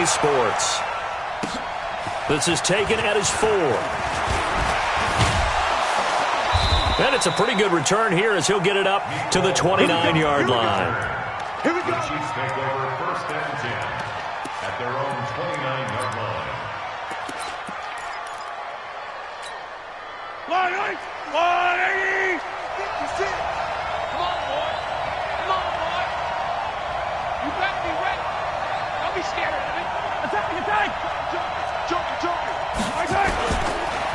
EA Sports. This is taken at his 4. And it's a pretty good return here as he'll get it up to the 29-yard line. Here we go. The Chiefs take over 1st and 10 at their own 29-yard line. Line 180. Come on, boy. Come on, boy. You better be ready. Don't be scared of it. Attack. Jump.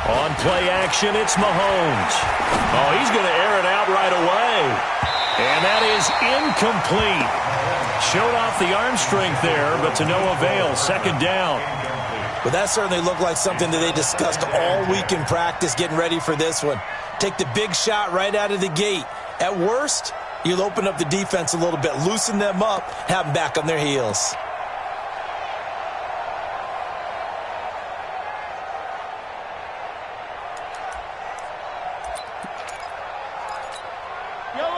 On play action, it's Mahomes. Oh, he's going to air it out right away. And that is incomplete. Showed off the arm strength there, but to no avail. 2nd down. But that certainly looked like something that they discussed all week in practice getting ready for this one. Take the big shot right out of the gate. At worst, you'll open up the defense a little bit, loosen them up, have them back on their heels.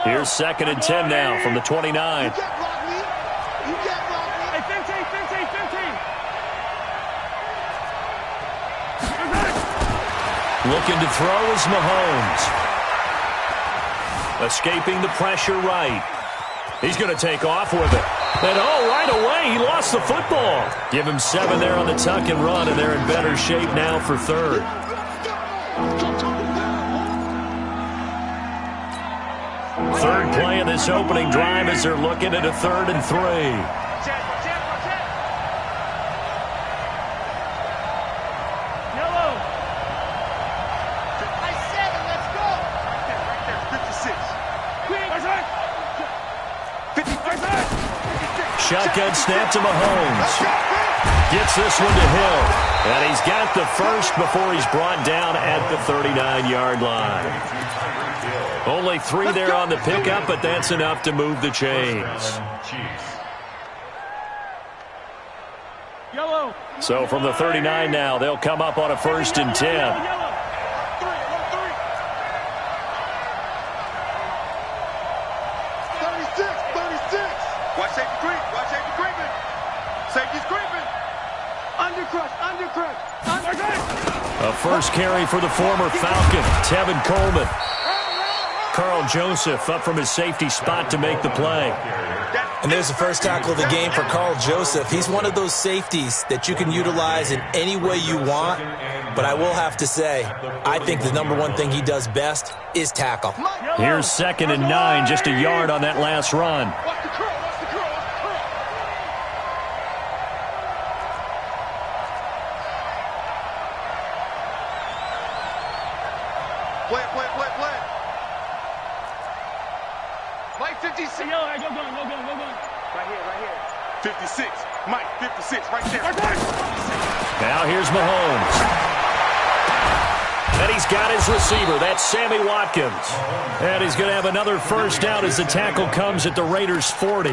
Here's 2nd and 10 now from the 29. You can't block me. Hey, 15. Looking to throw is Mahomes. Escaping the pressure right. He's going to take off with it. And right away, he lost the football. Give him 7 there on the tuck and run, and they're in better shape now for 3rd. Third play of this opening drive as they're looking at a 3rd and 3. Yellow. I said it, let's go. Right there, 56. Shotgun snap to Mahomes. Gets this one to Hill. And he's got the first before he's brought down at the 39-yard line. Only 3 there on the pickup, but that's enough to move the chains. So from the 39 now, they'll come up on a 1st and 10. 36. Watch safety creeping. Safety's creeping. Undercrush. A first carry for the former Falcon, Tevin Coleman. Carl Joseph up from his safety spot to make the play. And there's the first tackle of the game for Carl Joseph. He's one of those safeties that you can utilize in any way you want. But I will have to say, I think the number one thing he does best is tackle. Here's 2nd and 9, just a yard on that last run. Play. Mike, 56. Go. Right here. 56. Mike, 56, right there. Now here's Mahomes. And he's got his receiver. That's Sammy Watkins. And he's going to have another first down as the tackle comes at the Raiders' 40.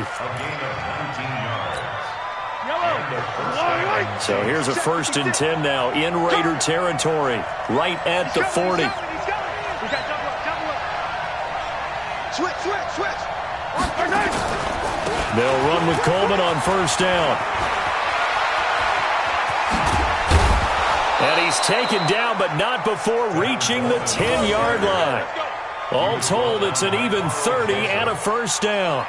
So here's a 1st and 10 now in Raider territory, right at the 40. Switch. They'll run with Coleman on 1st down. And he's taken down, but not before reaching the 10-yard line. All told, it's an even 30 and a first down.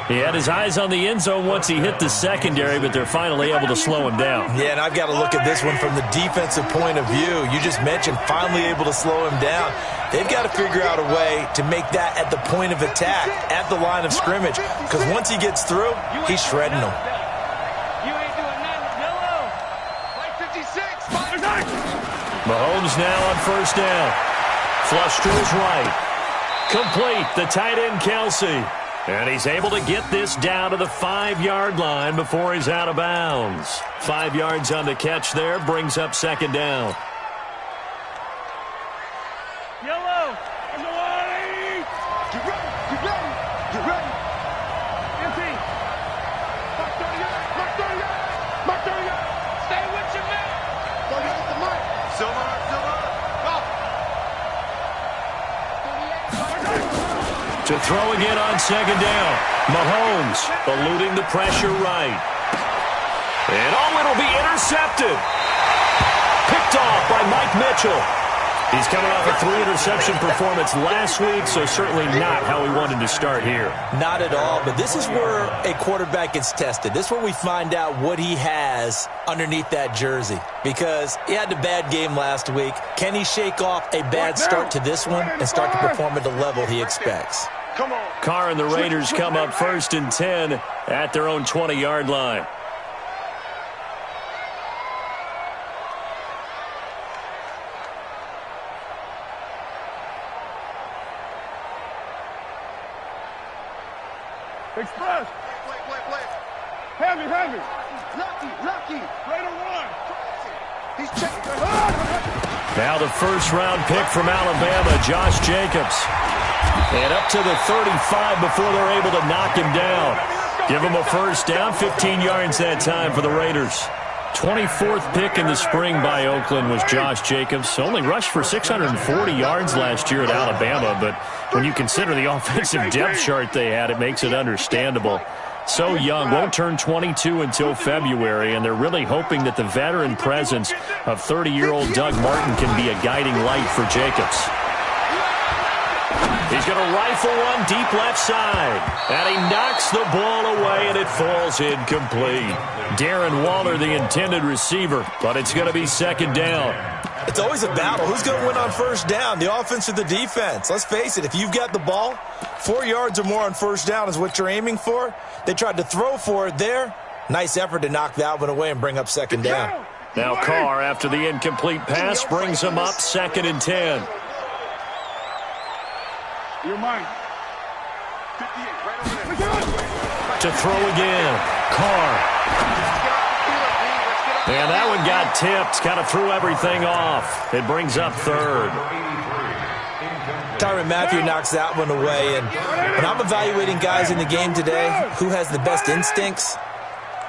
He had his eyes on the end zone once he hit the secondary, but they're finally able to slow him down. Yeah, and I've got to look at this one from the defensive point of view. You just mentioned finally able to slow him down. They've got to figure out a way to make that at the point of attack, at the line of scrimmage, because once he gets through, he's shredding them. Mahomes now on 1st down. Flush to his right. Complete, the tight end, Kelsey. And he's able to get this down to the 5-yard line before he's out of bounds. 5 yards on the catch there, brings up 2nd down. Yellow, on the line. Get ready. Empty. Mark 30. Stay with your man. Go get the mic. Silver. To throw again on 2nd down. Mahomes eluding the pressure right. And all intercepted. Picked off by Mike Mitchell. He's coming off a 3-interception performance last week, so certainly not how he wanted to start here. Not at all, but this is where a quarterback gets tested. This is where we find out what he has underneath that jersey, because he had a bad game last week. Can he shake off a bad start to this one and start to perform at the level he expects? Carr and the Raiders come up 1st and 10 at their own 20-yard line. Express. Heavy. Lucky. Raider one. He's checking. Now the first-round pick from Alabama, Josh Jacobs. And up to the 35 before they're able to knock him down. Give him a first down, 15 yards that time for the Raiders. 24th pick in the spring by Oakland was Josh Jacobs. Only rushed for 640 yards last year at Alabama, but when you consider the offensive depth chart they had, it makes it understandable. So young, won't turn 22 until February, and they're really hoping that the veteran presence of 30-year-old Doug Martin can be a guiding light for Jacobs. He's going to rifle one deep left side. And he knocks the ball away, and it falls incomplete. Darren Waller, the intended receiver, but it's going to be 2nd down. It's always a battle. Who's going to win on first down, the offense or the defense? Let's face it, if you've got the ball, 4 yards or more on first down is what you're aiming for. They tried to throw for it there. Nice effort to knock that one away and bring up 2nd down. Now Carr, after the incomplete pass, brings him up 2nd and 10. You're mine. 58, right over there. To throw again. Carr. And that one got tipped. Kind of threw everything off. It brings up 3rd. Tyrann Mathieu knocks that one away. And when I'm evaluating guys in the game today, who has the best instincts,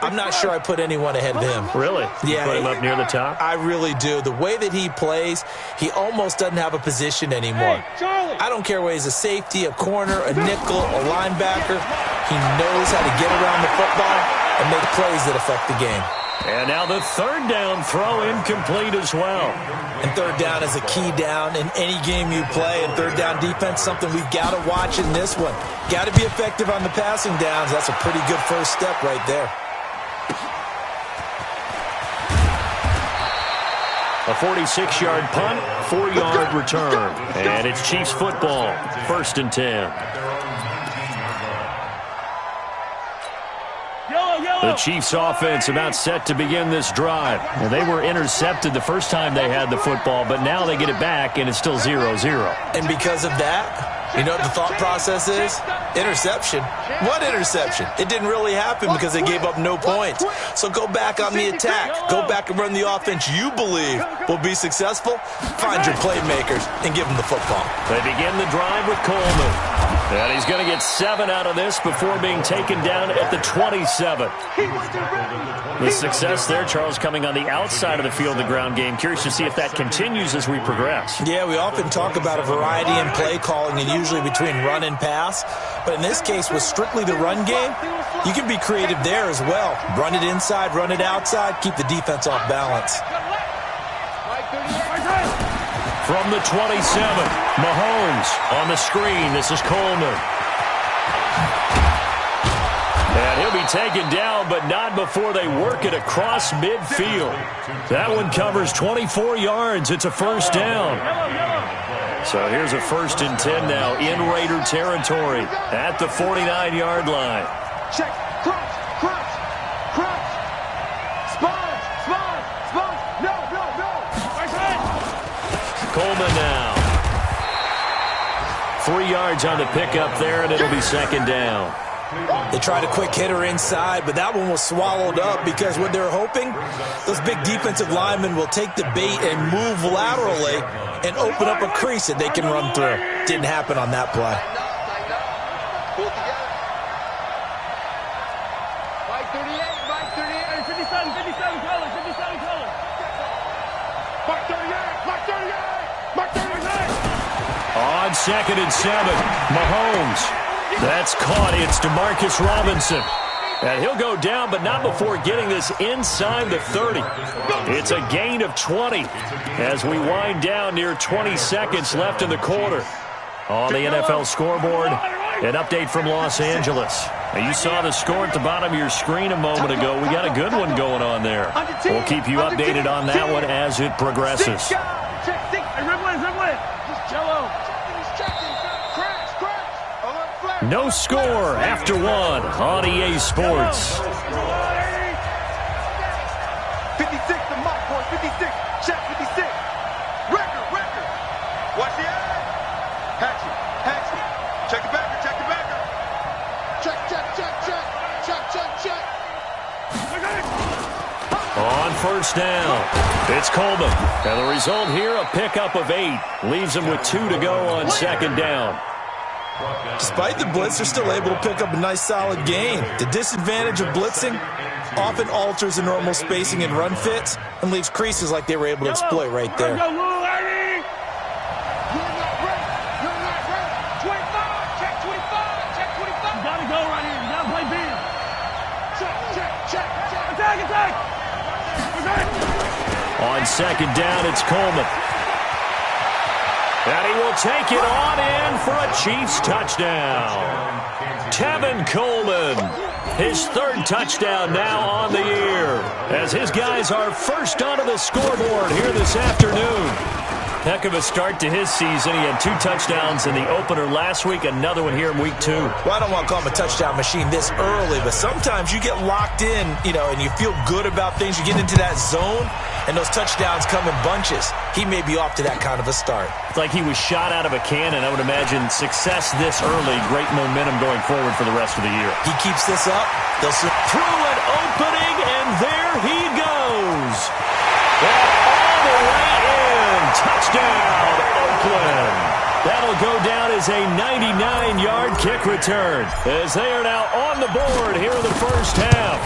I'm not sure I put anyone ahead of him. Really? Yeah. Put him up near the top? I really do. The way that he plays, he almost doesn't have a position anymore. I don't care whether he's a safety, a corner, a nickel, a linebacker. He knows how to get around the football and make plays that affect the game. And now the 3rd down throw incomplete as well. And 3rd down is a key down in any game you play. And 3rd down defense, something we've got to watch in this one. Got to be effective on the passing downs. That's a pretty good first step right there. A 46-yard punt, 4-yard return. And it's Chiefs football, 1st and 10. The Chiefs offense about set to begin this drive. And they were intercepted the first time they had the football, but now they get it back, and it's still 0-0. And because of that, you know what the thought process is? Interception. What interception? It didn't really happen because they gave up no points. So go back on the attack. Go back and run the offense you believe will be successful. Find your playmakers and give them the football. They begin the drive with Coleman. And he's going to get 7 out of this before being taken down at the 27. The success there, Charles, coming on the outside of the field, the ground game. Curious to see if that continues as we progress. Yeah, we often talk about a variety in play calling and usually between run and pass. But in this case, with strictly the run game, you can be creative there as well. Run it inside, run it outside, keep the defense off balance. From the 27, Mahomes on the screen. This is Coleman. And he'll be taken down, but not before they work it across midfield. That one covers 24 yards. It's a first down. So here's a 1st and 10 now in Raider territory at the 49-yard line. Check. Cross. Spot. No. Right side. Coleman now. 3 yards on the pickup there, and it'll be 2nd down. They tried a quick hitter inside, but that one was swallowed up because what they're hoping, those big defensive linemen will take the bait and move laterally and open up a crease that they can run through. Didn't happen on that play. Mike 38, 57 colors. Mike 38. On 2nd and 7, Mahomes. That's caught. It's Demarcus Robinson. And he'll go down, but not before getting this inside the 30. It's a gain of 20 as we wind down near 20 seconds left in the quarter. On the NFL scoreboard, an update from Los Angeles. Now, you saw the score at the bottom of your screen a moment ago. We got a good one going on there. We'll keep you updated on that one as it progresses. No score after one on EA Sports. 56 to my boy, 56. Check 56. Record. Watch the eye. Hatchet. Check the backer. Check. On first down, it's Coleman. And the result here, a pickup of 8. Leaves him with 2 to go on second down. Despite the blitz, they're still able to pick up a nice, solid gain. The disadvantage of blitzing often alters the normal spacing and run fits and leaves creases like they were able to exploit right there. You're not ready. Check 25. You gotta go right here. You gotta play big. Check. Attack. On second down, it's Coleman. And he will take it on in for a Chiefs touchdown. Tevin Coleman, his 3rd touchdown now on the year, as his guys are first onto the scoreboard here this afternoon. Heck of a start to his season. He had 2 touchdowns in the opener last week, another one here in week 2. Well, I don't want to call him a touchdown machine this early, but sometimes you get locked in, and you feel good about things. You get into that zone, and those touchdowns come in bunches. He may be off to that kind of a start. It's like he was shot out of a cannon. I would imagine success this early, great momentum going forward for the rest of the year. He keeps this up. They'll through an opening, and there he goes. All the way in. Touchdown, Oakland. That'll go down as a 99-yard kick return, as they are now on the board here in the first half.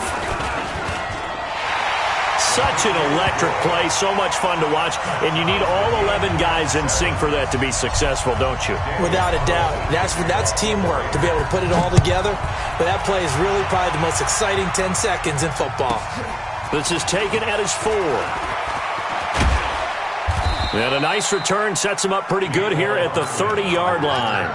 Such an electric play, so much fun to watch, and you need all 11 guys in sync for that to be successful, don't you? Without a doubt. That's teamwork, to be able to put it all together. But that play is really probably the most exciting 10 seconds in football. This is taken at his 4. And a nice return sets him up pretty good here at the 30-yard line.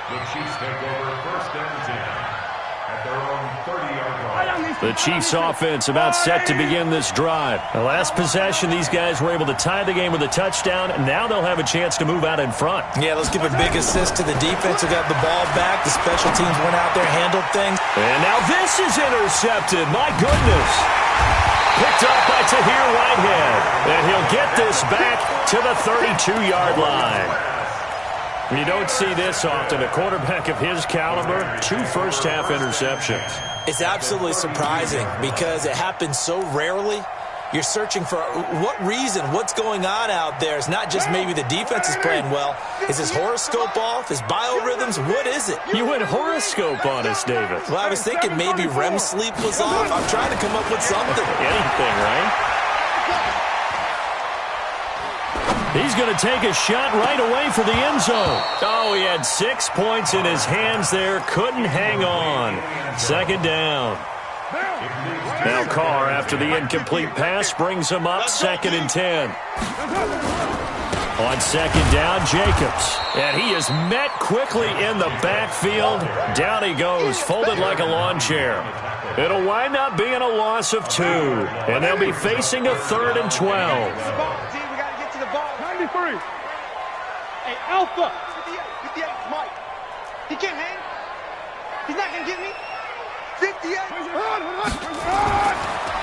The Chiefs take over first and 10 at their own 30-yard line. The Chiefs offense about set to begin this drive. The last possession, these guys were able to tie the game with a touchdown. Now they'll have a chance to move out in front. Yeah, let's give a big assist to the defense who got the ball back. The special teams went out there, handled things. And now this is intercepted. My goodness. Picked up by Tahir Whitehead. And he'll get this back to the 32-yard line. You don't see this often. A quarterback of his caliber, 2 first-half interceptions. It's absolutely surprising because it happens so rarely. You're searching for what reason, what's going on out there. It's not just maybe the defense is playing well. Is his horoscope off? His biorhythms? What is it? You went horoscope on us, David. Well, I was thinking maybe REM sleep was off. I'm trying to come up with something. Anything, right? He's going to take a shot right away for the end zone. Oh, he had 6 points in his hands there. Couldn't hang on. Second down. Now Carr, after the incomplete pass, brings him up 2nd and 10. On second down, Jacobs. And he is met quickly in the backfield. Down he goes, folded like a lawn chair. It'll wind up being a loss of 2. And they'll be facing a 3rd and 12. 93. Hey, Alpha. 58, Mike. He can't hang. He's not going to get me. 58.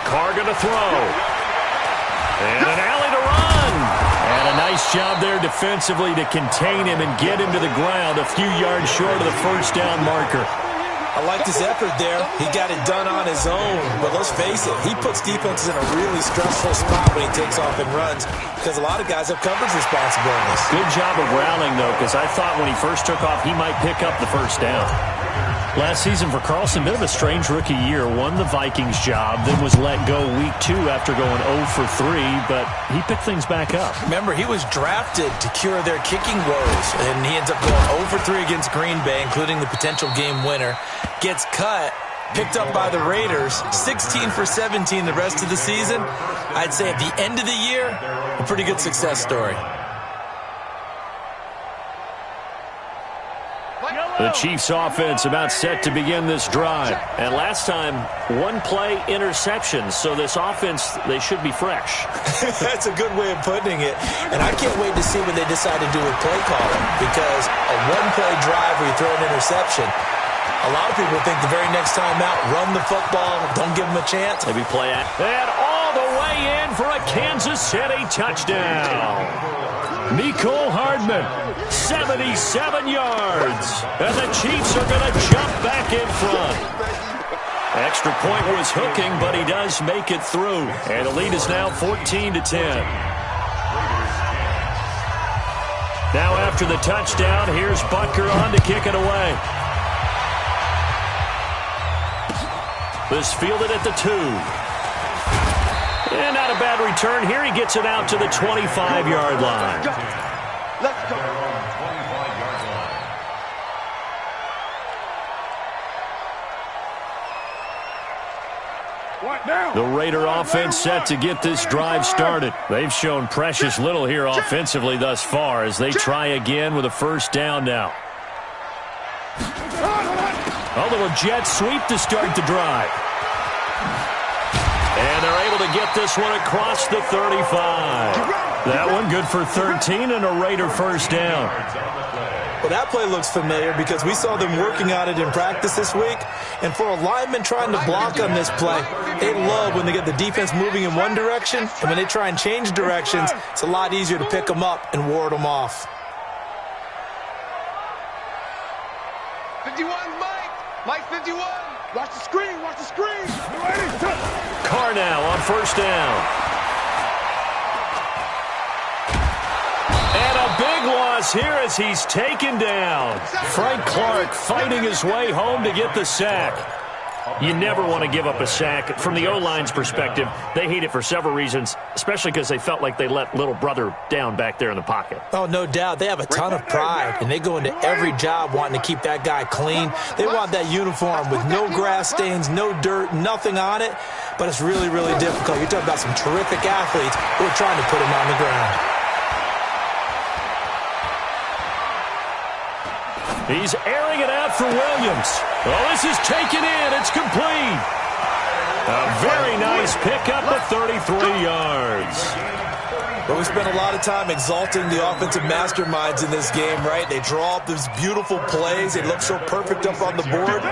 Carr going to throw. And an alley to run. And a nice job there defensively to contain him and get him to the ground a few yards short of the first down marker. I liked his effort there. He got it done on his own. But let's face it, he puts defenses in a really stressful spot when he takes off and runs because a lot of guys have coverage responsibilities. Good job of rallying, though, because I thought when he first took off, he might pick up the first down. Last season for Carlson, bit of a strange rookie year. Won the Vikings job, then was let go week 2 after going 0 for 3, but he picked things back up. Remember, he was drafted to cure their kicking woes, and he ends up going 0 for 3 against Green Bay, including the potential game winner. Gets cut, picked up by the Raiders, 16 for 17 the rest of the season. I'd say at the end of the year, a pretty good success story. The Chiefs offense about set to begin this drive. And last time, one play interception. So this offense, they should be fresh. That's a good way of putting it. And I can't wait to see what they decide to do with play calling. Because a one-play drive where you throw an interception, a lot of people think the very next time out, run the football, don't give them a chance. Maybe play it. And all the way in for a Kansas City touchdown. Mecole Hardman, 77 yards. And the Chiefs are going to jump back in front. Extra point was hooking, but he does make it through. And the lead is now 14-10. Now after the touchdown, here's Butker on to kick it away. This fielded at the 2. And not a bad return here. He gets it out to the 25-yard line. Let's go. The Raider offense set to get this drive started. They've shown precious little here offensively thus far as they try again with a first down now. A little jet sweep to start the drive. And they're able to get this one across the 35. That one good for 13 and a Raider first down. Well, that play looks familiar because we saw them working on it in practice this week. And for a lineman trying to block on this play, they love when they get the defense moving in one direction. And when they try and change directions, it's a lot easier to pick them up and ward them off. 51, Mike 51. Watch the screen, watch the screen. Carr now on first down. And a big loss here as he's taken down. Frank Clark fighting his way home to get the sack. You never want to give up a sack. From the O-line's perspective, they hate it for several reasons, especially because they felt like they let little brother down back there in the pocket. Oh, no doubt. They have a ton of pride, and they go into every job wanting to keep that guy clean. They want that uniform with no grass stains, no dirt, nothing on it, but it's really, really difficult. You're talking about some terrific athletes who are trying to put him on the ground. He's airing it out for Williams. Well, this is taken in. It's complete. A very nice pickup of 33 yards. But we spent a lot of time exalting the offensive masterminds in this game, right? They draw up these beautiful plays. They look so perfect up on the board.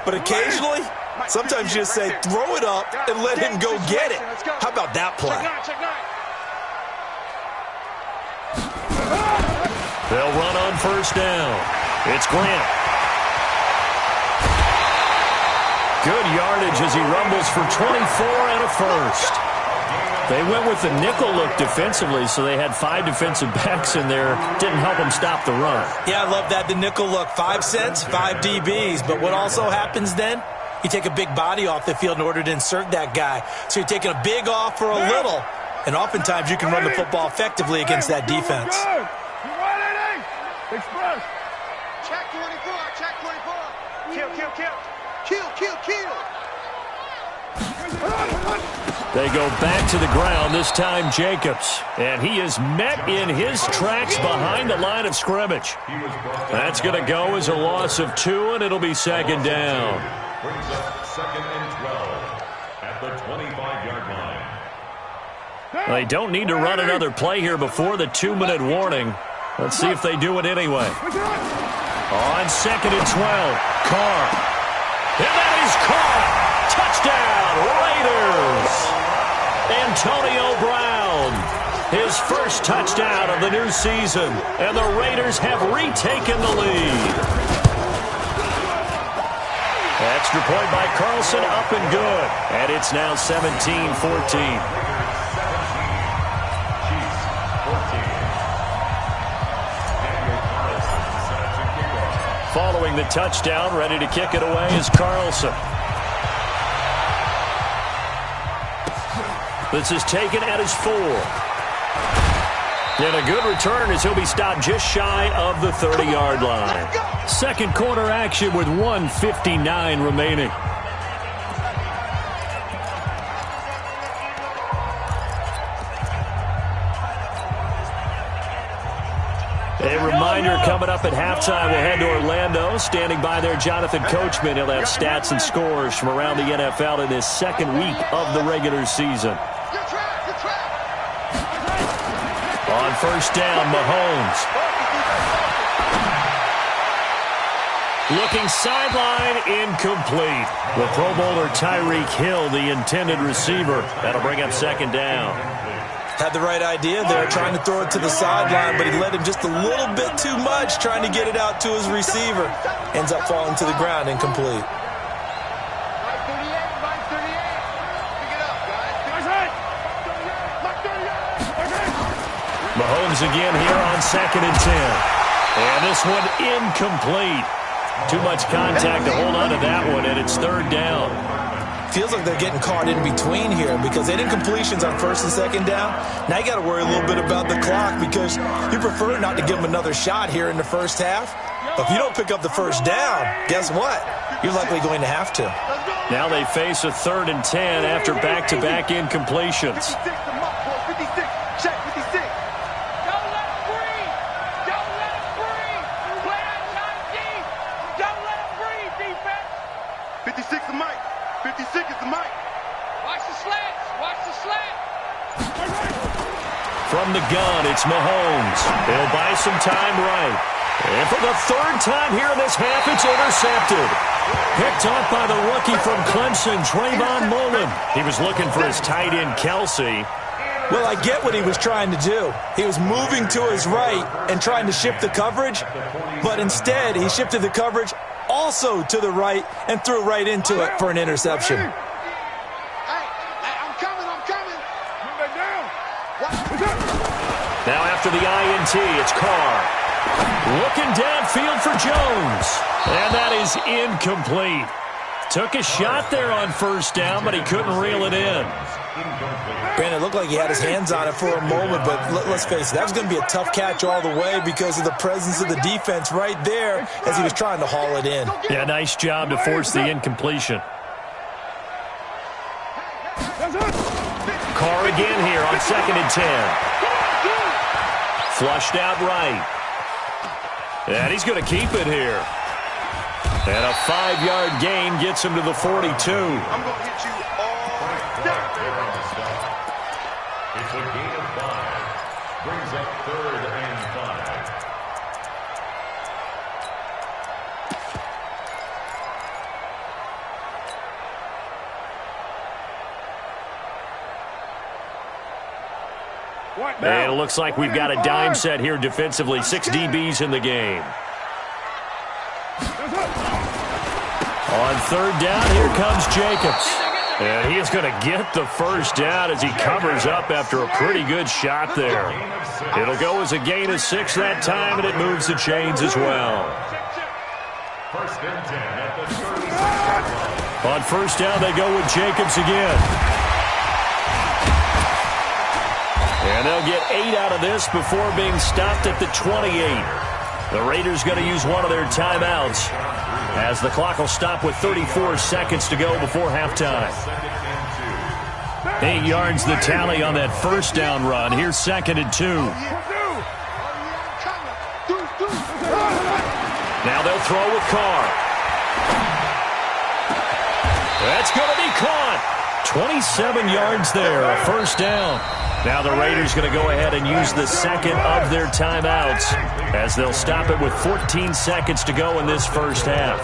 But occasionally, sometimes you just say, throw it up and let him go get it. How about that play? They'll run on first down. It's Grant. Good yardage as he rumbles for 24 and a first. They went with the nickel look defensively, so they had 5 defensive backs in there. Didn't help them stop the run. Yeah, I love that, the nickel look. 5 cents, 5 DBs. But what also happens then? You take a big body off the field in order to insert that guy. So you're taking a big off for a little. And oftentimes you can run the football effectively against that defense. Express. Check 24, check 24. Kill. They go back to the ground, this time Jacobs. And he is met in his tracks behind the line of scrimmage. That's going to go as a loss of 2, and it'll be second down. Brings up second and 12 at the 25-yard line. They don't need to run another play here before the 2-minute warning. Let's see if they do it anyway. On second and 12, Carr. And that is caught. Touchdown, Raiders. Antonio Brown, his first touchdown of the new season. And the Raiders have retaken the lead. Extra point by Carlson, up and good. And it's now 17-14. Following the touchdown, ready to kick it away is Carlson. This is taken at his 4. And a good return as he'll be stopped just shy of the 30-yard line. Second quarter action with 1:59 remaining. A reminder coming up at halftime, we'll head to Orlando. Standing by there, Jonathan Coachman. He'll have stats and scores from around the NFL in his second week of the regular season. On first down, Mahomes. Looking sideline, incomplete. With Pro Bowler Tyreek Hill, the intended receiver. That'll bring up second down. Had the right idea there, trying to throw it to the sideline, but he led him just a little bit too much, trying to get it out to his receiver. Ends up falling to the ground, incomplete. Mahomes again here on 2nd and 10. And this one incomplete. Too much contact to hold on to that one, and it's 3rd down. Feels like they're getting caught in between here because they did incompletions on 1st and 2nd down. Now you got to worry a little bit about the clock because you prefer not to give them another shot here in the first half. If you don't pick up the first down, guess what? You're likely going to have to. Now they face a 3rd and 10 after back-to-back incompletions. From the gun, it's Mahomes. He'll buy some time right. And for the 3rd time here in this half, it's intercepted. Picked off by the rookie from Clemson, Trayvon Mullen. He was looking for his tight end, Kelsey. Well, I get what he was trying to do. He was moving to his right and trying to shift the coverage, but instead he shifted the coverage also to the right and threw right into it for an interception. Now after the INT, it's Carr. Looking downfield for Jones. And that is incomplete. Took a shot there on 1st down, but he couldn't reel it in. Brandon, it looked like he had his hands on it for a moment, but let's face it, that was going to be a tough catch all the way because of the presence of the defense right there as he was trying to haul it in. Yeah, nice job to force the incompletion. Carr again here on 2nd and 10. Flushed out right. And he's going to keep it here. And a 5-yard gain gets him to the 42. I'm going to hit you all day. It's a gain of 5. Brings up 3rd and 5. And it looks like we've got a dime set here defensively. 6 DBs in the game. On 3rd down, here comes Jacobs. And he is going to get the first down as he covers up after a pretty good shot there. It'll go as a gain of 6 that time, and it moves the chains as well. 1st and 10 at the 36-yard line. On 1st down, they go with Jacobs again. And they'll get 8 out of this before being stopped at the 28. The Raiders going to use one of their timeouts as the clock will stop with 34 seconds to go before halftime. 8 yards the tally on that 1st down run. Here's 2nd and 2. Now they'll throw with Carr. That's going to be caught. 27 yards there, a 1st down. Now the Raiders going to go ahead and use the 2nd of their timeouts as they'll stop it with 14 seconds to go in this 1st half.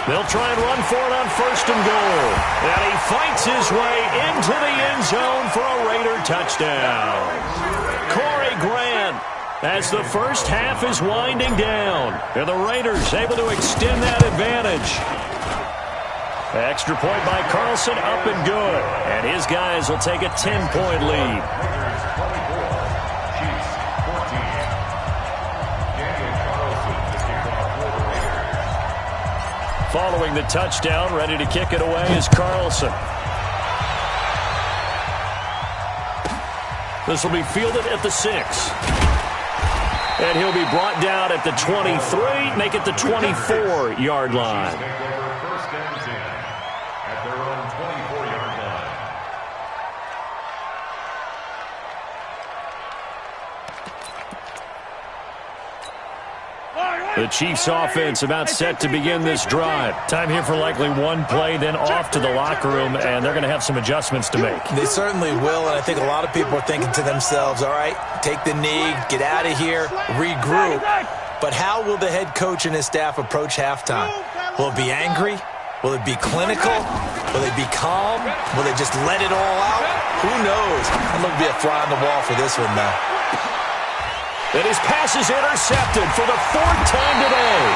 They'll try and run for it on 1st and goal. And he fights his way into the end zone for a Raider touchdown. Corey Grant, as the first half is winding down, and the Raiders able to extend that advantage. Extra point by Carlson, up and good. And his guys will take a 10-point lead. Following the touchdown, ready to kick it away is Carlson. This will be fielded at the 6. And he'll be brought down at the 23, make it the 24-yard line. First and 10 at their own 24-yard line. The Chiefs offense about set to begin this drive. Time here for likely one play, then off to the locker room, and they're going to have some adjustments to make. They certainly will, and I think a lot of people are thinking to themselves, all right, take the knee, get out of here, regroup. But how will the head coach and his staff approach halftime? Will it be angry? Will it be clinical? Will they be calm? Will they just let it all out? Who knows? I'm going to be a fly on the wall for this one, though. And his pass is intercepted for the fourth time today.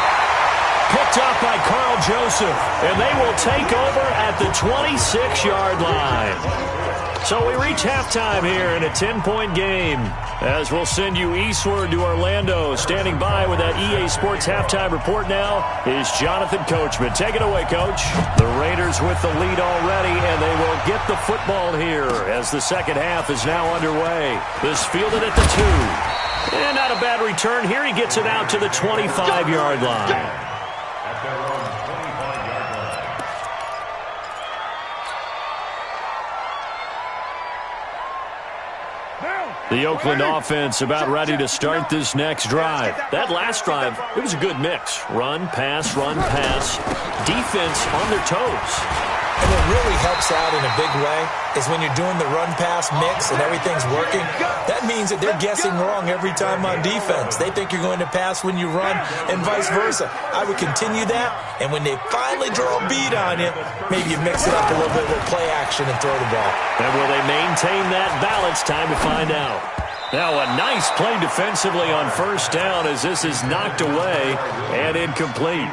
Picked up by Carl Joseph, and they will take over at the 26-yard line. So we reach halftime here in a 10-point game. As we'll send you eastward to Orlando. Standing by with that EA Sports halftime report now is Jonathan Coachman. Take it away, Coach. The Raiders with the lead already, and they will get the football here as the second half is now underway. This fielded at the 2. And not a bad return here. He gets it out to the 25-yard line. At their own 25-yard line. The Oakland offense about ready to start this next drive. That last drive, it was a good mix. Run, pass, defense on their toes. And what really helps out in a big way is when you're doing the run-pass mix and everything's working, that means that they're guessing wrong every time on defense. They think you're going to pass when you run and vice versa. I would continue that, and when they finally draw a beat on you, maybe you mix it up a little bit with play action and throw the ball. And will they maintain that balance? Time to find out. Now a nice play defensively on first down as this is knocked away and incomplete.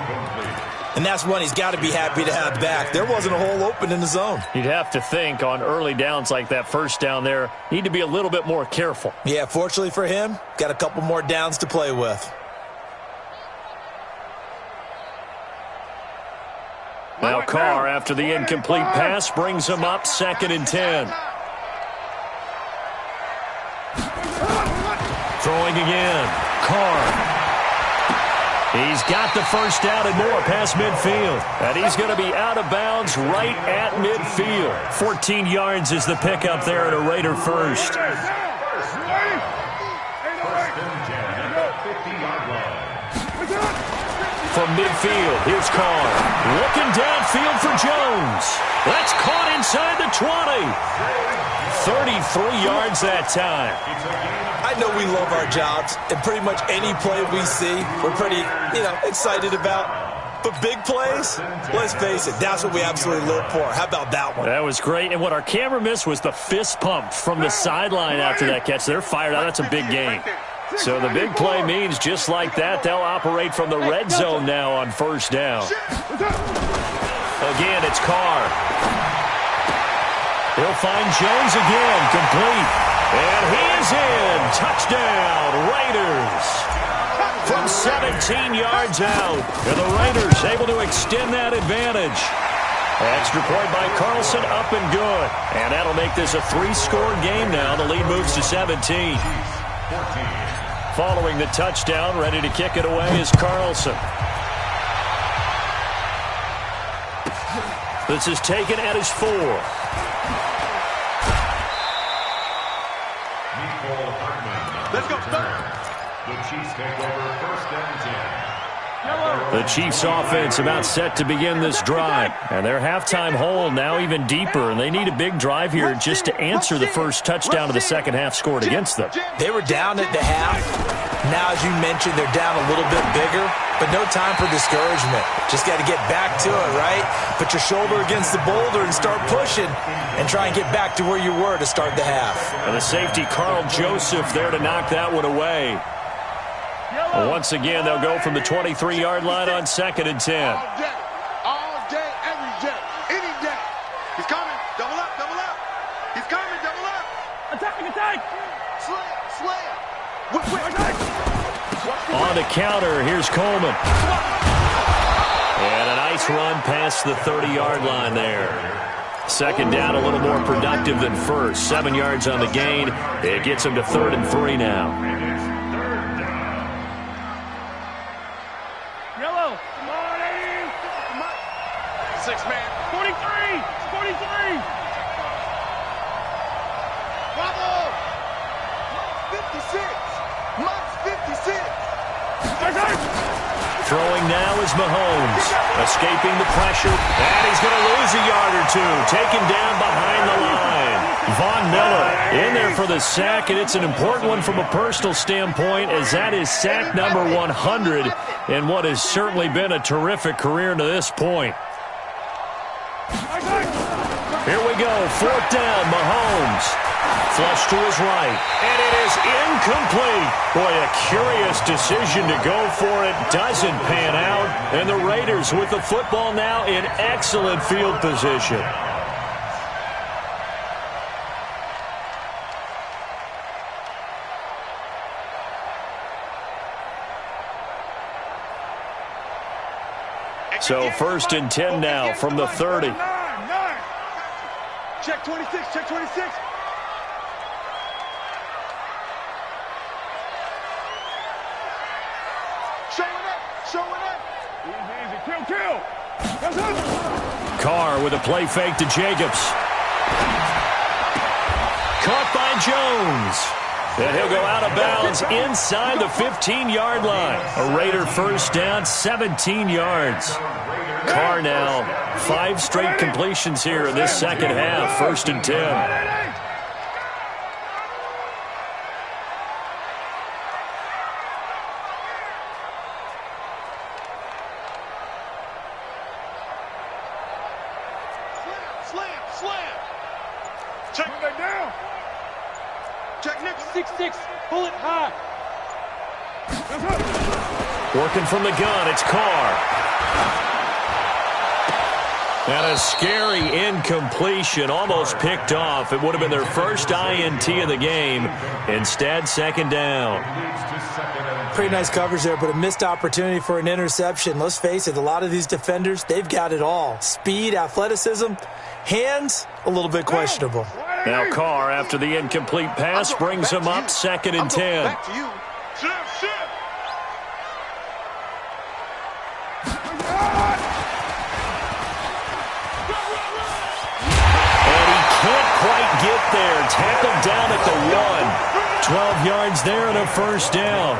And that's one he's got to be happy to have back. There wasn't a hole open in the zone. You'd have to think on early downs like that first down there, need to be a little bit more careful. Yeah, fortunately for him, got a couple more downs to play with. Now Carr, after the incomplete pass, brings him up 2nd and 10. Throwing again. Carr. He's got the first down and more past midfield. And he's going to be out of bounds right at midfield. 14 yards is the pickup there at a Raider first. From midfield, here's Carr. Looking downfield for Jones. That's caught inside the 20. 33 yards that time. I know we love our jobs, and pretty much any play we see, we're pretty, excited about. But big plays, let's face it, that's what we absolutely live for. How about that one? That was great, and what our camera missed was the fist pump from the sideline after that catch. They're fired out. That's a big game. So the big play means just like that, they'll operate from the red zone now on first down. Again, it's Carr. He'll find Jones again, complete. And he is in. Touchdown, Raiders. From 17 yards out. And the Raiders able to extend that advantage. Extra point by Carlson, up and good. And that'll make this a 3-score game now. The lead moves to 17. Following the touchdown, ready to kick it away is Carlson. This is taken at his 4. Let's go, third. The Chiefs take over 1st and 10. The Chiefs offense about set to begin this drive. And their halftime hole now even deeper. And they need a big drive here just to answer the first touchdown of the second half scored against them. They were down at the half. Now, as you mentioned, they're down a little bit bigger. But no time for discouragement. Just got to get back to it, right? Put your shoulder against the boulder and start pushing. And try and get back to where you were to start the half. And the safety, Carl Joseph, there to knock that one away. Once again, they'll go from the 23-yard line on 2nd and 10. All day, every day, any day. He's coming. Double up, double up. He's coming, double up. Attack. Slay. On the counter, here's Coleman. And a nice run past the 30-yard line there. Second down, a little more productive than first. 7 yards on the gain. It gets him to 3rd and 3 now. Yellow. Come on, Eddie. Come on. 6-man. 43. Bravo. 56. Mike's 56. Throwing now is Mahomes. Escaping the pressure. And he's going to lose a yard or two. Taken down behind the line. Von Miller in there for the sack, and it's an important one from a personal standpoint, as that is sack number 100 in what has certainly been a terrific career to this point. Here we go. 4th down, Mahomes. Flush to his right. And it is incomplete. Boy, a curious decision to go for it. Doesn't pan out. And the Raiders with the football now in excellent field position. So 1st and 10 now from the 30. Check 26, check 26. Showing it. Easy, kill. That's it. Carr with a play fake to Jacobs. Caught by Jones. And he'll go out of bounds inside the 15-yard line. A Raider 1st down, 17 yards. Carr now 5 straight completions here in this second half. 1st and 10. Slam. Check that down. Check next 6-6. Pull it high. Working from the gun, it's Carr. And a scary incompletion, almost picked off. It would have been their first INT of the game. Instead, 2nd down. Pretty nice coverage there, but a missed opportunity for an interception. Let's face it, a lot of these defenders, they've got it all. Speed, athleticism, hands, a little bit questionable. Now Carr, after the incomplete pass, brings him up 2nd and 10. Back to you. Shift. Can't quite get there. Tackled down at the 1. 12 yards there and a 1st down.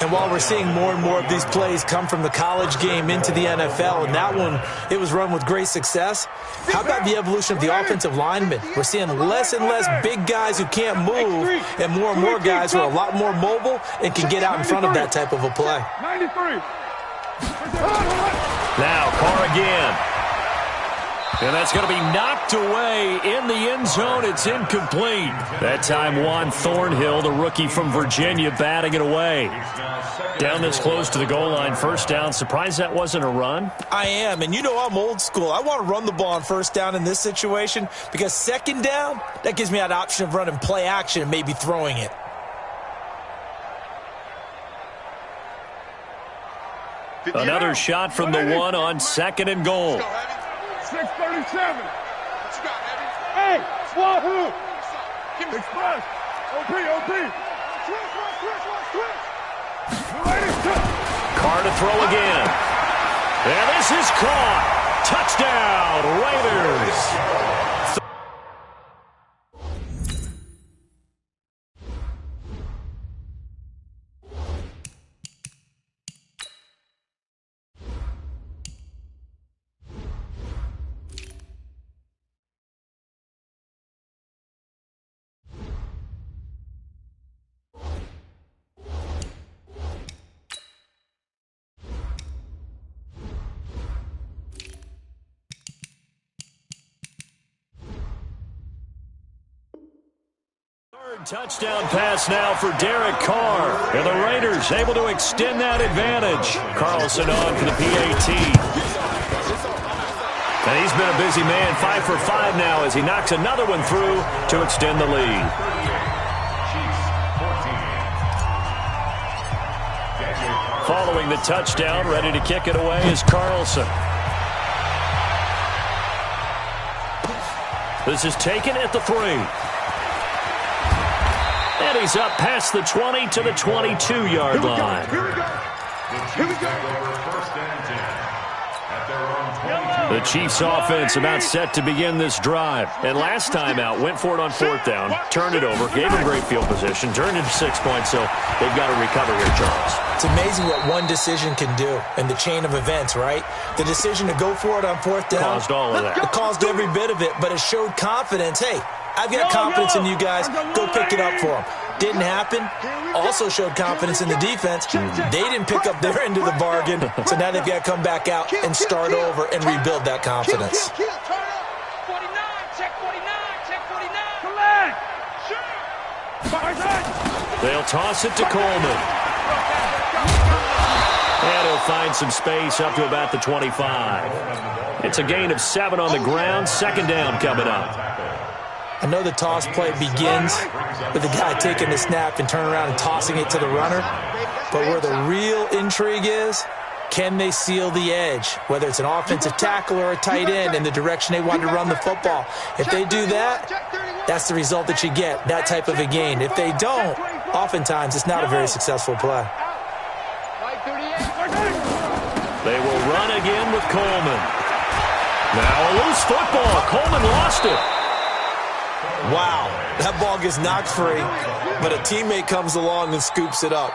And while we're seeing more and more of these plays come from the college game into the NFL, and that one, it was run with great success, how about the evolution of the offensive linemen? We're seeing less and less big guys who can't move and more guys who are a lot more mobile and can get out in front of that type of a play. 93. Now Carr again. And that's going to be knocked away in the end zone. It's incomplete. That time Juan Thornhill, the rookie from Virginia, batting it away. Down this close to the goal line, 1st down. Surprised that wasn't a run? I am, and you know I'm old school. I want to run the ball on 1st down in this situation because 2nd down, that gives me that option of running play action and maybe throwing it. Another shot from the 1 on 2nd and goal. 637. What you got, Eddie? Hey, Wahoo! Express. OP. Switch. Carr to throw again. And this is caught. Touchdown, Raiders. Touchdown pass now for Derek Carr. And the Raiders able to extend that advantage. Carlson on for the PAT. And he's been a busy man, 5 for 5 now as he knocks another one through to extend the lead. Following the touchdown, ready to kick it away is Carlson. This is taken at the 3. And he's up past the 20 to the 22-yard line. Here we go. The Chiefs offense about set to begin this drive. And last time out, went for it on 4th down, turned it over, gave them great field position, turned into 6 points, so they've got to recover here, Charles. It's amazing what one decision can do in the chain of events, right? The decision to go for it on 4th down. Caused all of that. It caused every bit of it, but it showed confidence. Hey, I've got confidence in you guys. Go pick it up for them. Didn't happen. Also showed confidence in the defense. They didn't pick up their end of the bargain, so now they've got to come back out and start over and rebuild that confidence. 49, check 49, check 49. They'll toss it to Coleman. And he'll find some space up to about the 25. It's a gain of 7 on the ground. 2nd down coming up. I know the toss play begins with the guy taking the snap and turning around and tossing it to the runner. But where the real intrigue is, can they seal the edge? Whether it's an offensive tackle or a tight end in the direction they want to run the football. If they do that, that's the result that you get, that type of a gain. If they don't, oftentimes it's not a very successful play. They will run again with Coleman. Now a loose football. Coleman lost it. Wow, that ball gets knocked free, but a teammate comes along and scoops it up.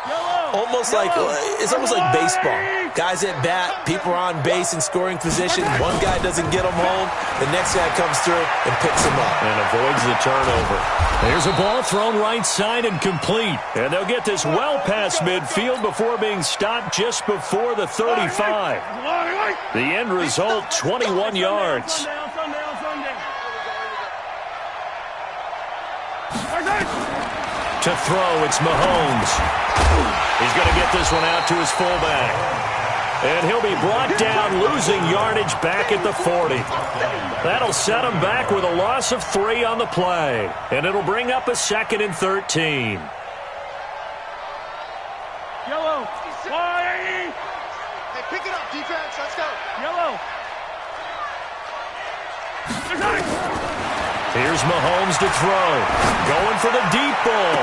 It's almost like baseball. Guys at bat, people are on base in scoring position. One guy doesn't get them home. The next guy comes through and picks him up. And avoids the turnover. There's a ball thrown right side and complete. And they'll get this well past midfield before being stopped just before the 35. The end result, 21 yards. To throw, it's Mahomes. He's going to get this one out to his fullback. And he'll be brought down, losing yardage back at the 40. That'll set him back with a loss of 3 on the play. And it'll bring up a 2nd and 13. Yellow. Hey, pick it up, defense. Let's go. Yellow. Here's Mahomes to throw. Going for the deep ball.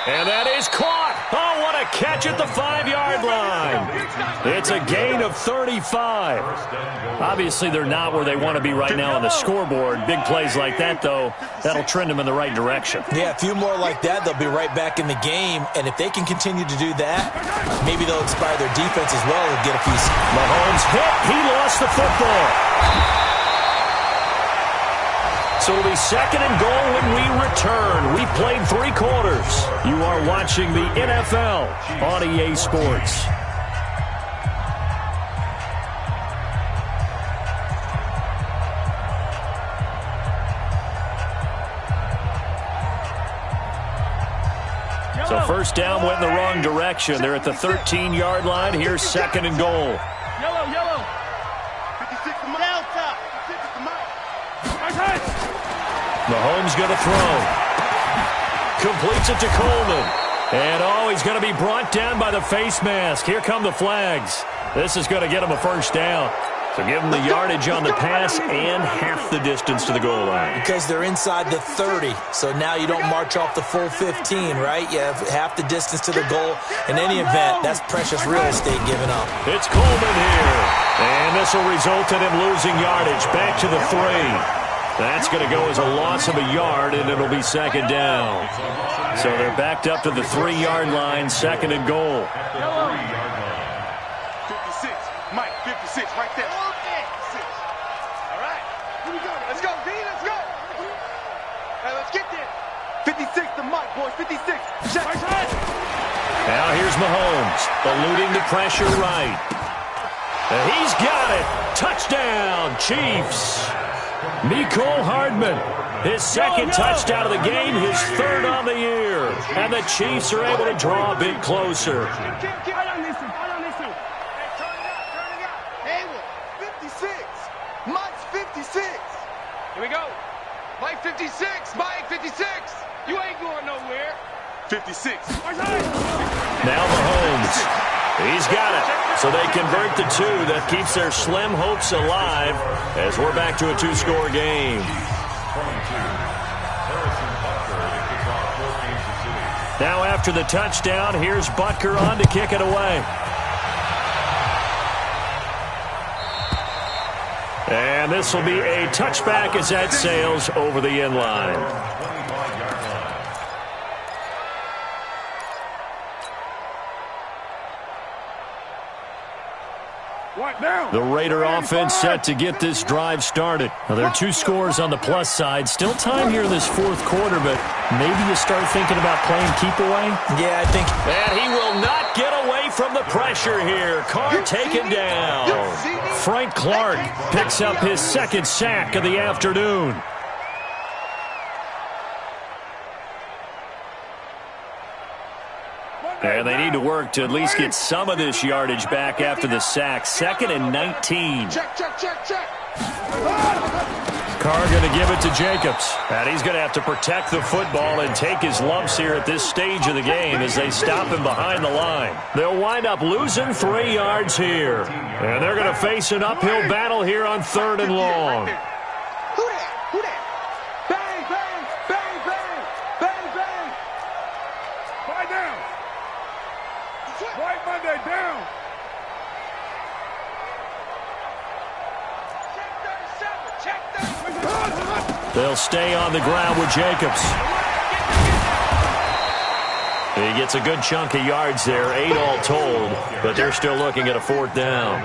And that is caught. Oh, what a catch at the 5-yard line. It's a gain of 35. Obviously, they're not where they want to be right now on the scoreboard. Big plays like that, though, that'll trend them in the right direction. Yeah, a few more like that, they'll be right back in the game. And if they can continue to do that, maybe they'll inspire their defense as well and get a piece. Mahomes hit. He lost the football. So it'll be 2nd and goal when we return. We played 3 quarters. You are watching the NFL on EA Sports. So 1st down went in the wrong direction. They're at the 13-yard line. Here's 2nd and goal. Yellow. 56 to Delta. Mahomes going to throw. Completes it to Coleman. And, he's going to be brought down by the face mask. Here come the flags. This is going to get him a 1st down. So give them the yardage on the pass and half the distance to the goal line. Because they're inside the 30, so now you don't march off the full 15, right? You have half the distance to the goal. In any event, that's precious real estate given up. It's Coleman here. And this will result in him losing yardage back to the 3. That's going to go as a loss of a yard, and it'll be 2nd down. So they're backed up to the 3-yard line, 2nd and goal. 56. Mike, 56, right there. 56. All right. Here we go. Let's go, V. Let's go. Hey, let's get there. 56 to Mike, boys. 56. Check. Now here's Mahomes, eluding the pressure right. And he's got it. Touchdown, Chiefs. Mecole Hardman, his 2nd touchdown of the game, his 3rd on the year. And the Chiefs are able to draw a bit closer. Hey, 56. Mike's 56. Here we go. Mike 56. Mike 56. You ain't going nowhere. 56. Now Mahomes. He's got it. So they convert the 2. That keeps their slim hopes alive as we're back to a 2-score game. Now after the touchdown, here's Butker on to kick it away. And this will be a touchback as that sails over the end line. The Raider offense set to get this drive started. Now, there are 2 scores on the plus side. Still time here in this 4th quarter, but maybe you start thinking about playing keep away? Yeah, I think. And he will not get away from the pressure here. Carr taken down. Frank Clark picks up his 2nd sack of the afternoon. And they need to work to at least get some of this yardage back after the sack. 2nd and 19. Check. Carr going to give it to Jacobs. And he's going to have to protect the football and take his lumps here at this stage of the game as they stop him behind the line. They'll wind up losing 3 yards here. And they're going to face an uphill battle here on 3rd and long. Who that? Bang, bang, bang, bang, bang, bang. Lie down. White Monday down. Check 37. They'll stay on the ground with Jacobs. He gets a good chunk of yards there, 8 all told, but they're still looking at a 4th down.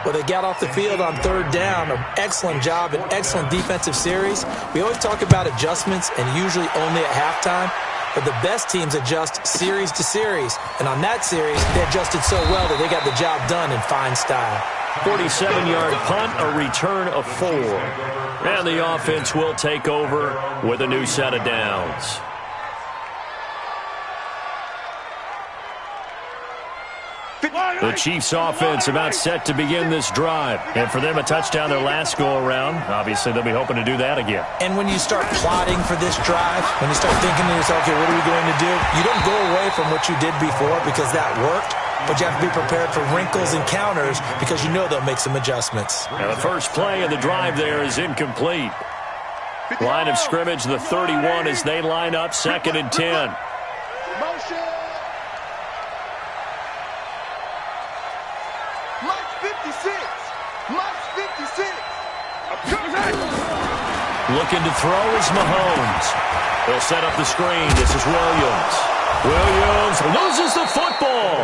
Well, they got off the field on 3rd down. An excellent job, an excellent defensive series. We always talk about adjustments, and usually only at halftime. But the best teams adjust series to series. And on that series, they adjusted so well that they got the job done in fine style. 47-yard punt, a return of 4. And the offense will take over with a new set of downs. The Chiefs' offense about set to begin this drive. And for them, a touchdown their last go-around. Obviously, they'll be hoping to do that again. And when you start plotting for this drive, when you start thinking to yourself, okay, what are we going to do? You don't go away from what you did before because that worked. But you have to be prepared for wrinkles and counters because you know they'll make some adjustments. Now, the first play of the drive there is incomplete. Line of scrimmage, the 31 as they line up, 2nd and 10. Motion. Mike 56. Mike 56. Looking to throw is Mahomes. They'll set up the screen. This is Williams. Williams loses the football.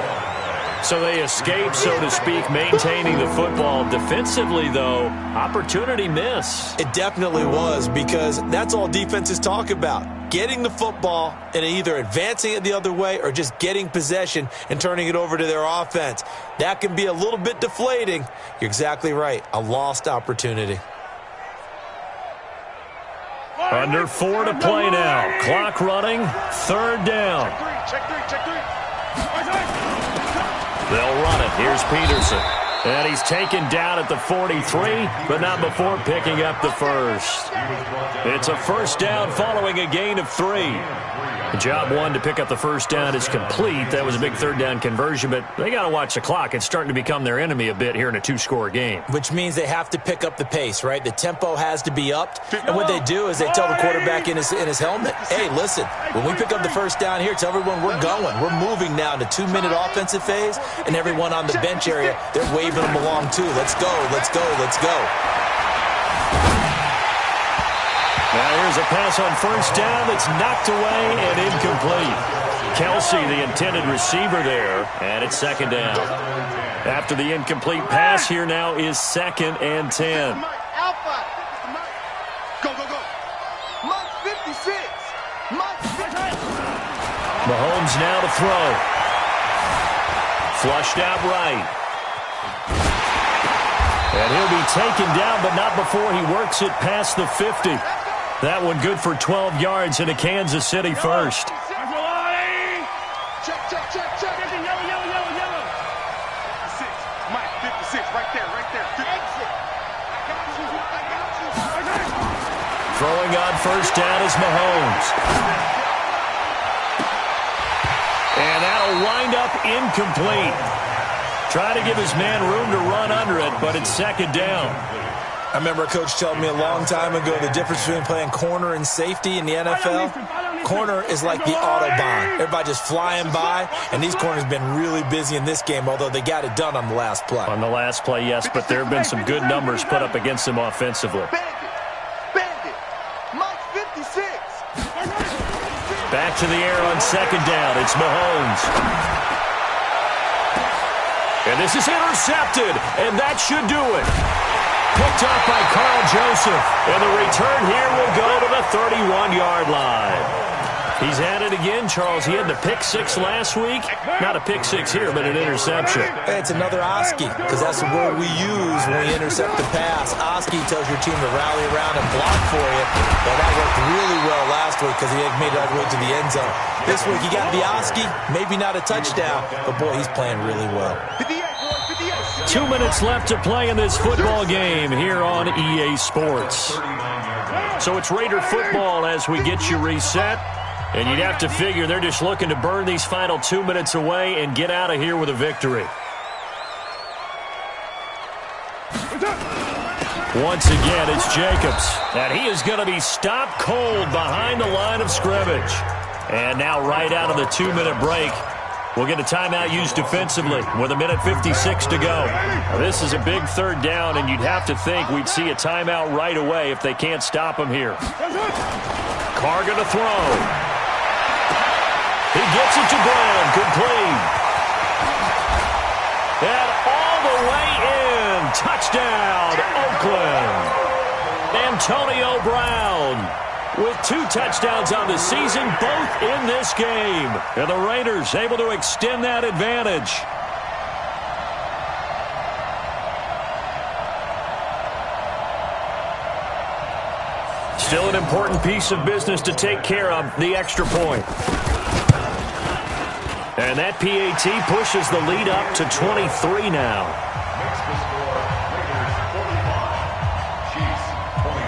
So they escape, so to speak, maintaining the football. Defensively, though, opportunity miss. It definitely was, because that's all defenses talk about. Getting the football and either advancing it the other way or just getting possession and turning it over to their offense. That can be a little bit deflating. You're exactly right. A lost opportunity. Under 4 to play now. Clock running. 3rd down. Check three. They'll run it. Here's Peterson. And he's taken down at the 43, but not before picking up the first. It's a 1st down following a gain of 3. Job 1 to pick up the 1st down is complete. That was a big 3rd down conversion, but they got to watch the clock. It's starting to become their enemy a bit here in a 2-score game. Which means they have to pick up the pace, right? The tempo has to be upped. And what they do is they tell the quarterback in his helmet, hey, listen, when we pick up the 1st down here, tell everyone we're going. We're moving now to 2-minute offensive phase, and everyone on the bench area, they're waving them along too. Let's go, let's go, let's go. Now here's a pass on 1st down that's knocked away and incomplete. Kelsey, the intended receiver there, and it's 2nd down. After the incomplete pass, here now is 2nd and 10. Alpha. Go. Mike 56. Mahomes now to throw. Flushed out right. And he'll be taken down, but not before he works it past the 50. That one good for 12 yards in a Kansas City first. Check. Yellow. 56. Mike 56. Right there. Exit. I got you. Throwing on 1st down is Mahomes. And that'll wind up incomplete. Trying to give his man room to run under it, but it's 2nd down. I remember a coach telling me a long time ago the difference between playing corner and safety in the NFL. corner is like the Autobahn. Everybody just flying by, and these corners have been really busy in this game, although they got it done on the last play. On the last play, yes, but there have been some good numbers put up against them offensively. Bandit. Mike 56. Back to the air on second down. It's Mahomes. And this is intercepted, and that should do it. Picked up by Carl Joseph. And the return here will go to the 31-yard line. He's at it again, Charles. He had the pick six last week. Not a pick six here, but an interception. Hey, it's another Oski, because that's the word we use when we intercept the pass. Oski tells your team to rally around and block for you. Well, that worked really well last week because he had made it all the way to the end zone. This week, he got the Oski, maybe not a touchdown, but boy, he's playing really well. 2 minutes left to play in this football game here on EA Sports. So it's Raider football as we get you reset. And you'd have to figure they're just looking to burn these final 2 minutes away and get out of here with a victory. Once again, it's Jacobs. And he is going to be stopped cold behind the line of scrimmage. And now right out of the 2-minute break, we'll get a timeout used defensively with 1:56 to go. Now, this is a big third down, and you'd have to think we'd see a timeout right away if they can't stop him here. Carr going to throw. He gets it to Brown, complete. And all the way in, touchdown, Oakland. Antonio Brown with 2 touchdowns on the season, both in this game. And the Raiders able to extend that advantage. Still an important piece of business to take care of, the extra point. And that PAT pushes the lead up to 23 now. Makes the score Raiders 45, Chiefs 22.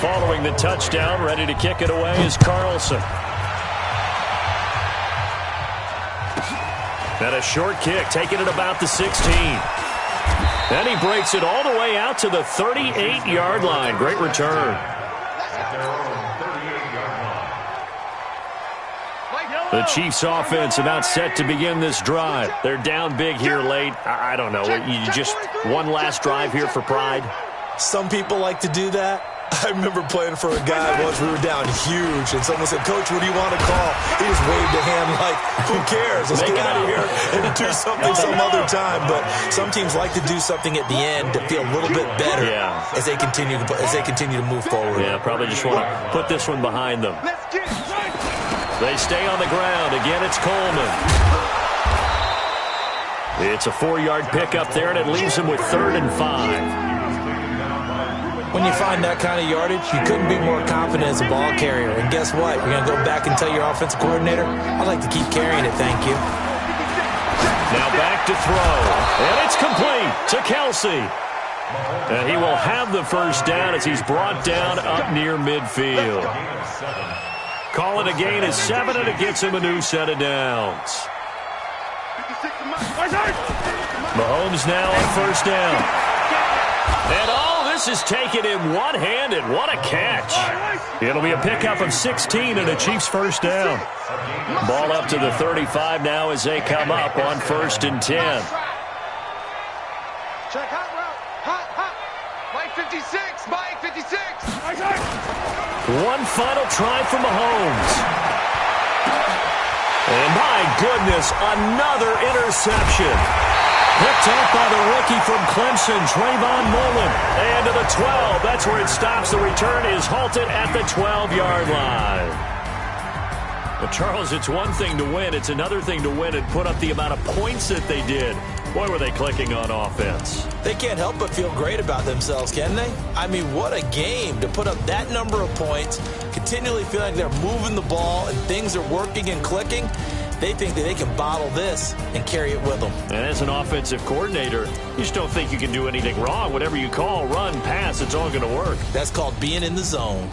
Following the touchdown, ready to kick it away is Carlson. And a short kick, taking it about the 16. Then he breaks it all the way out to the 38-yard line. Great return. The Chiefs offense about set to begin this drive. They're down big here late. I don't know. You just one last drive here for pride? Some people like to do that. I remember playing for a guy once. We were down huge, and someone said, "Coach, what do you want to call?" He just waved a hand like, "Who cares? Let's get out of here and do something some other time." But some teams like to do something at the end to feel a little bit better as they continue to move forward. Yeah, probably just want to put this one behind them. They stay on the ground. Again, it's Coleman. It's a 4-yard pickup there, and it leaves them with 3rd and 5. When you find that kind of yardage, you couldn't be more confident as a ball carrier. And guess what? You're going to go back and tell your offensive coordinator, "I'd like to keep carrying it, thank you." Now back to throw. And it's complete to Kelsey. And he will have the first down as he's brought down up near midfield. Call it a gain of 7, and it gets him a new set of downs. Mahomes now on first down. And this is taken in one-handed. What a catch. It'll be a pickup of 16 and a Chiefs first down. Ball up to the 35 now as they come up on 1st and 10. Check hot route. Hot. Mike 56. Mike 56. One final try for Mahomes. And my goodness, another interception. Picked up by the rookie from Clemson, Trayvon Mullen. And to the 12. That's where it stops. The return is halted at the 12-yard line. But, Charles, it's one thing to win. It's another thing to win and put up the amount of points that they did. Boy, were they clicking on offense. They can't help but feel great about themselves, can they? I mean, what a game to put up that number of points, continually feeling like they're moving the ball and things are working and clicking. They think that they can bottle this and carry it with them. And as an offensive coordinator, you just don't think you can do anything wrong. Whatever you call, run, pass, it's all going to work. That's called being in the zone.